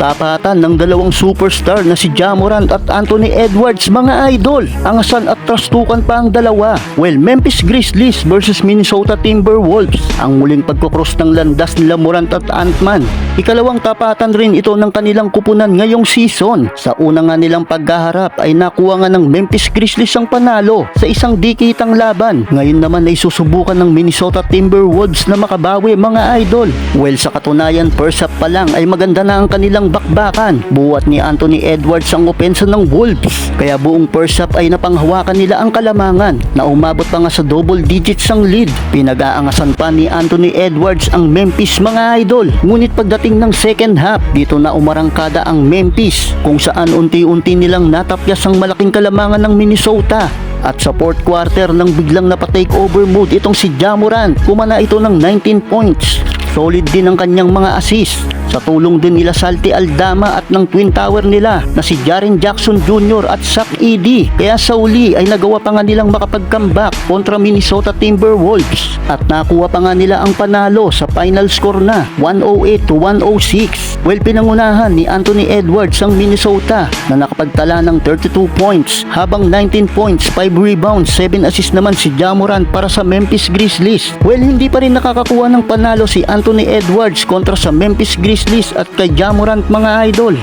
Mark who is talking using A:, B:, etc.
A: Tapatan ng dalawang superstar na si Ja Morant at Anthony Edwards, mga idol. Angasan at trastukan pa ang dalawa. Well, Memphis Grizzlies versus Minnesota Timberwolves. Ang muling pagkukross ng landas nila Morant at Ant-Man. Ikalawang tapatan rin ito ng kanilang kupunan ngayong season. Sa una nga nilang pagkaharap ay nakuha nga ng Memphis Grizzlies ang panalo sa isang dikitang laban. Ngayon naman ay susubukan ng Minnesota Timberwolves na makabawi, mga idol. Well, sa katunayan, first half pa lang ay maganda na ang kanilang bakbakan. Buwat ni Anthony Edwards ang opensa ng Wolves. Kaya buong first half ay napanghawakan nila ang kalamangan na umabot pa nga sa double digits ang lead. Pinag-aangasan pa ni Anthony Edwards ang Memphis, mga idol. Ngunit pagdating ng second half, dito na umarangkada ang Memphis kung saan unti-unti nilang natapyas ang malaking kalamangan ng Minnesota. At sa fourth quarter nang biglang napatake over mood itong si Ja Morant, kumana ito ng 19 points. Solid din ang kanyang mga assist. Sa tulong din nila Salty Aldama at ng twin tower nila na si Jaren Jackson Jr. at Zach Edey. Kaya sa uli ay nagawa pa nga nilang makapag-comeback kontra Minnesota Timberwolves. At nakuha pa nga nila ang panalo sa final score na 108-106. Well, pinangunahan ni Anthony Edwards ang Minnesota na nakapagtala ng 32 points habang 19 points, 5 rebounds, 7 assists naman si Ja Morant para sa Memphis Grizzlies. Well, hindi pa rin nakakakuha ng panalo si Anthony Edwards kontra sa Memphis Grizzlies at kay Ja Morant, mga idol.